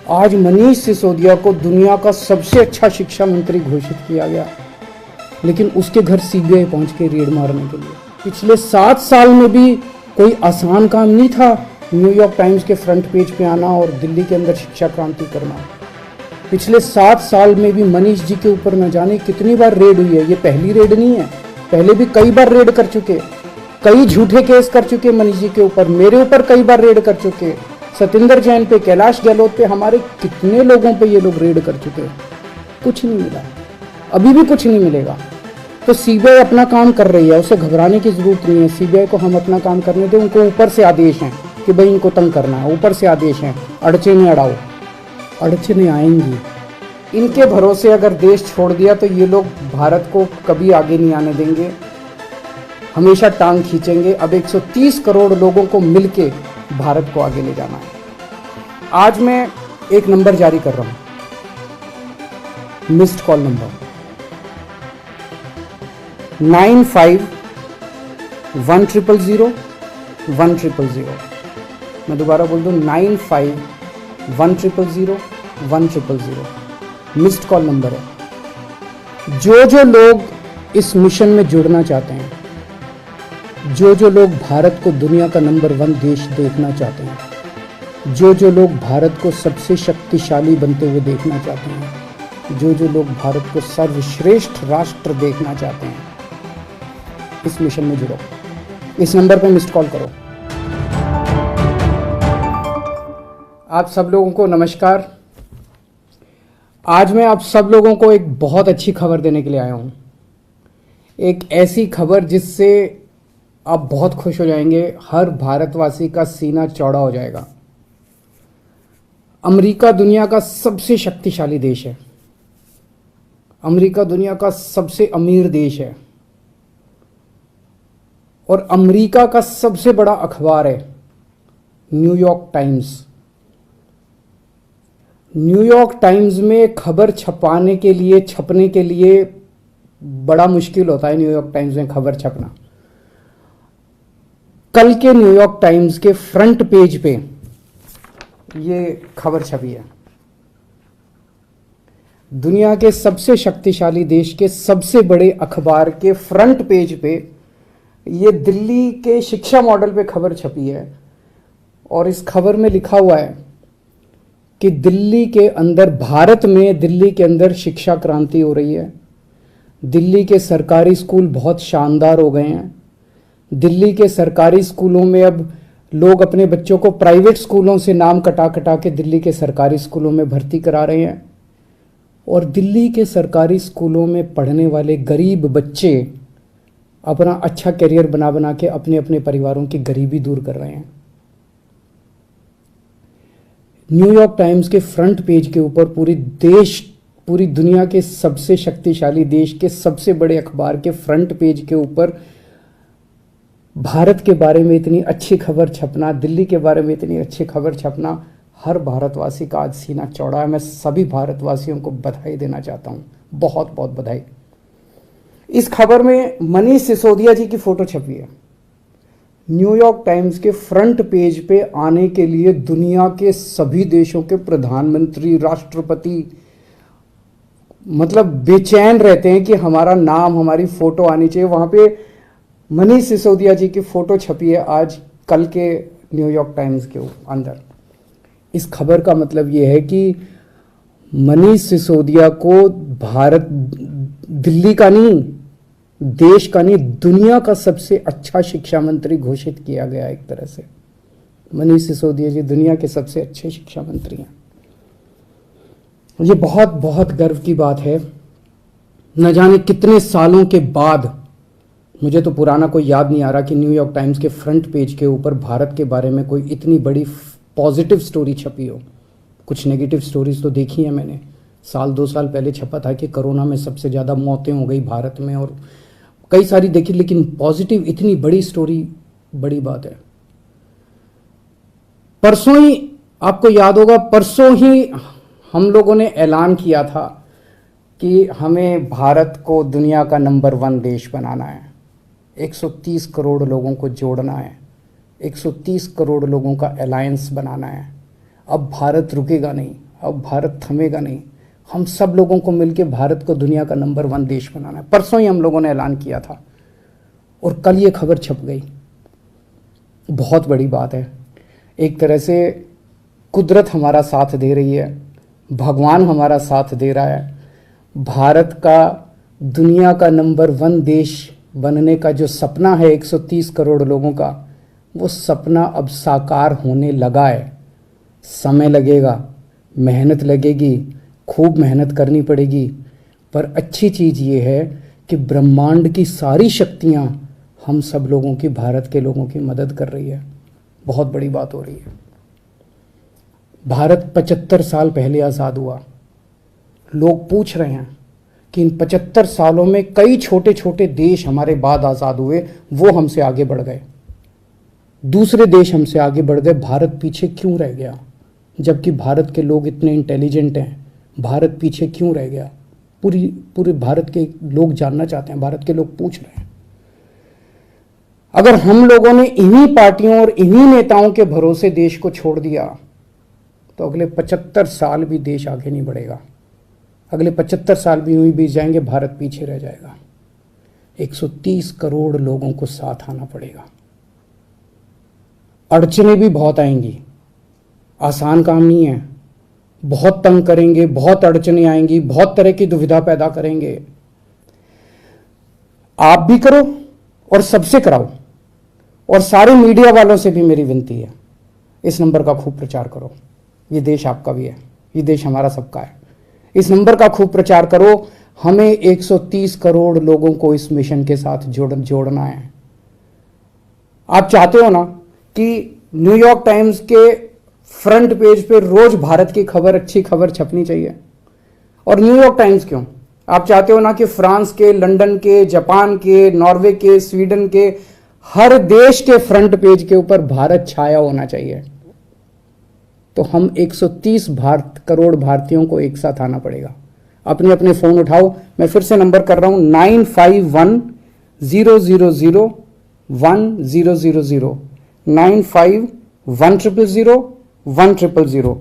आज मनीष सिसोदिया को दुनिया का सबसे अच्छा शिक्षा मंत्री घोषित किया गया, लेकिन उसके घर सीबीआई पहुंच के रेड मारने के लिए। पिछले 7 साल में भी कोई आसान काम नहीं था न्यूयॉर्क टाइम्स के फ्रंट पेज पे आना और दिल्ली के अंदर शिक्षा क्रांति करना। पिछले 7 साल में भी मनीष जी के ऊपर न जाने कितनी बार रेड हुई है। ये पहली रेड नहीं है, पहले भी कई बार रेड कर चुके, कई झूठे केस कर चुके मनीष जी के ऊपर, मेरे ऊपर कई बार रेड कर चुके, सतिंदर जैन पे, कैलाश गहलोत पे, हमारे कितने लोगों पे ये लोग रेड कर चुके। कुछ नहीं मिला, अभी भी कुछ नहीं मिलेगा। तो सीबीआई अपना काम कर रही है, उसे घबराने की जरूरत नहीं है। सीबीआई को हम अपना काम करने दें। उनको ऊपर से आदेश हैं कि भाई इनको तंग करना है, ऊपर से आदेश हैं, अड़चने अड़ाओ। अड़चने आएंगी, इनके भरोसे अगर देश छोड़ दिया तो ये लोग भारत को कभी आगे नहीं आने देंगे, हमेशा टांग खींचेंगे। अब 130 करोड़ लोगों को मिलके भारत को आगे ले जाना है। आज मैं एक नंबर जारी कर रहा हूं, मिस्ड कॉल नंबर 9510001000। मैं दोबारा बोल दूं 9510001000। मिस्ड कॉल नंबर है। जो लोग इस मिशन में जुड़ना चाहते हैं, जो लोग भारत को दुनिया का नंबर 1 देश देखना चाहते हैं, जो लोग भारत को सबसे शक्तिशाली बनते हुए देखना चाहते हैं, जो लोग भारत को सर्वश्रेष्ठ राष्ट्र देखना चाहते हैं, इस मिशन में जुड़ो। इस नंबर पर मिस्ड कॉल करो। आप सब लोगों को नमस्कार। आज मैं आप सब लोगों को एक बहुत अच्छी खबर देने के लिए आया हूं। एक ऐसी खबर जिससे आप बहुत खुश हो जाएंगे, हर भारतवासी का सीना चौड़ा हो जाएगा। अमेरिका दुनिया का सबसे शक्तिशाली देश है, अमेरिका दुनिया का सबसे अमीर देश है, और अमेरिका का सबसे बड़ा अखबार है न्यूयॉर्क टाइम्स। न्यूयॉर्क टाइम्स में खबर छपने के लिए बड़ा मुश्किल होता है न्यूयॉर्क टाइम्स में खबर छपना। कल के न्यूयॉर्क टाइम्स के फ्रंट पेज पे ये खबर छपी है। दुनिया के सबसे शक्तिशाली देश के सबसे बड़े अखबार के फ्रंट पेज पे ये दिल्ली के शिक्षा मॉडल पे खबर छपी है, और इस खबर में लिखा हुआ है कि दिल्ली के अंदर, भारत में दिल्ली के अंदर शिक्षा क्रांति हो रही है। दिल्ली के सरकारी स्कूल बहुत शानदार हो गए हैं। दिल्ली के सरकारी स्कूलों में अब लोग अपने बच्चों को प्राइवेट स्कूलों से नाम कटा के दिल्ली के सरकारी स्कूलों में भर्ती करा रहे हैं, और दिल्ली के सरकारी स्कूलों में पढ़ने वाले गरीब बच्चे अपना अच्छा करियर बना के अपने अपने परिवारों की गरीबी दूर कर रहे हैं। न्यूयॉर्क टाइम्स के फ्रंट पेज के ऊपर पूरी दुनिया के सबसे शक्तिशाली देश के सबसे बड़े अखबार के फ्रंट पेज के ऊपर भारत के बारे में इतनी अच्छी खबर छपना, दिल्ली के बारे में इतनी अच्छी खबर छपना, हर भारतवासी का आज सीना चौड़ा है। मैं सभी भारतवासियों को बधाई देना चाहता हूं, बहुत बहुत बधाई। इस खबर में मनीष सिसोदिया जी की फोटो छपी है। न्यूयॉर्क टाइम्स के फ्रंट पेज पे आने के लिए दुनिया के सभी देशों के प्रधानमंत्री, राष्ट्रपति मतलब बेचैन रहते हैं कि हमारा नाम, हमारी फोटो आनी चाहिए। वहां पे मनीष सिसोदिया जी की फोटो छपी है आज कल के न्यूयॉर्क टाइम्स के अंदर। इस खबर का मतलब यह है कि मनीष सिसोदिया को भारत, दिल्ली का नहीं, देश का नहीं, दुनिया का सबसे अच्छा शिक्षा मंत्री घोषित किया गया। एक तरह से मनीष सिसोदिया जी दुनिया के सबसे अच्छे शिक्षा मंत्री हैं। ये बहुत बहुत गर्व की बात है। न जाने कितने सालों के बाद, मुझे तो पुराना कोई याद नहीं आ रहा कि न्यूयॉर्क टाइम्स के फ्रंट पेज के ऊपर भारत के बारे में कोई इतनी बड़ी पॉजिटिव स्टोरी छपी हो। कुछ नेगेटिव स्टोरीज तो देखी है मैंने। 1-2 साल पहले छपा था कि कोरोना में सबसे ज़्यादा मौतें हो गई भारत में, और कई सारी देखी, लेकिन पॉजिटिव इतनी बड़ी स्टोरी बड़ी बात है। परसों ही, आपको याद होगा, परसों ही हम लोगों ने ऐलान किया था कि हमें भारत को दुनिया का नंबर 1 देश बनाना है। 130 करोड़ लोगों को जोड़ना है, 130 करोड़ लोगों का अलायंस बनाना है। अब भारत रुकेगा नहीं, अब भारत थमेगा नहीं। हम सब लोगों को मिलकर भारत को दुनिया का नंबर 1 देश बनाना है। परसों ही हम लोगों ने ऐलान किया था और कल ये खबर छप गई। बहुत बड़ी बात है। एक तरह से कुदरत हमारा साथ दे रही है, भगवान हमारा साथ दे रहा है। भारत का दुनिया का नंबर 1 देश बनने का जो सपना है 130 करोड़ लोगों का, वो सपना अब साकार होने लगा है। समय लगेगा, मेहनत लगेगी, खूब मेहनत करनी पड़ेगी, पर अच्छी चीज़ ये है कि ब्रह्मांड की सारी शक्तियाँ हम सब लोगों की, भारत के लोगों की मदद कर रही है। बहुत बड़ी बात हो रही है। भारत 75 साल पहले आज़ाद हुआ। लोग पूछ रहे हैं कि इन 75 सालों में कई छोटे छोटे देश हमारे बाद आज़ाद हुए, वो हमसे आगे बढ़ गए, दूसरे देश हमसे आगे बढ़ गए, भारत पीछे क्यों रह गया? जबकि भारत के लोग इतने इंटेलिजेंट हैं, भारत पीछे क्यों रह गया? पूरे भारत के लोग जानना चाहते हैं, भारत के लोग पूछ रहे हैं। अगर हम लोगों ने इन्हीं पार्टियों और इन्हीं नेताओं के भरोसे देश को छोड़ दिया तो अगले 75 साल भी देश आगे नहीं बढ़ेगा। अगले 75 साल भी यूं ही बीत जाएंगे, भारत पीछे रह जाएगा। 130 करोड़ लोगों को साथ आना पड़ेगा। अड़चनें भी बहुत आएंगी, आसान काम नहीं है। बहुत तंग करेंगे, बहुत अड़चनें आएंगी, बहुत तरह की दुविधा पैदा करेंगे। आप भी करो और सबसे कराओ, और सारे मीडिया वालों से भी मेरी विनती है, इस नंबर का खूब प्रचार करो। ये देश आपका भी है, ये देश हमारा सबका है। इस नंबर का खूब प्रचार करो। हमें 130 करोड़ लोगों को इस मिशन के साथ जोड़ना है। आप चाहते हो ना कि न्यूयॉर्क टाइम्स के फ्रंट पेज पे रोज भारत की खबर, अच्छी खबर छपनी चाहिए। और न्यूयॉर्क टाइम्स क्यों? आप चाहते हो ना कि फ्रांस के, लंदन के, जापान के, नॉर्वे के, स्वीडन के, हर देश के फ्रंट पेज के ऊपर भारत छाया होना चाहिए। तो हम 130 करोड़ भारतीयों को एक साथ आना पड़ेगा। अपने अपने फोन उठाओ, मैं फिर से नंबर कर रहा हूं 9510001000 9510001000।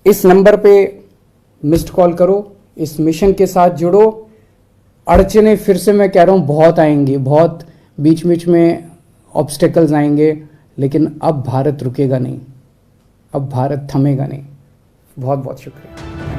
इस नंबर पे मिस्ड कॉल करो, इस मिशन के साथ जुड़ो। अड़चनें फिर से मैं कह रहा हूं बहुत आएंगी, बहुत बीच बीच में ऑब्स्टेकल्स आएंगे, लेकिन अब भारत रुकेगा नहीं, अब भारत थमेगा नहीं। बहुत बहुत शुक्रिया।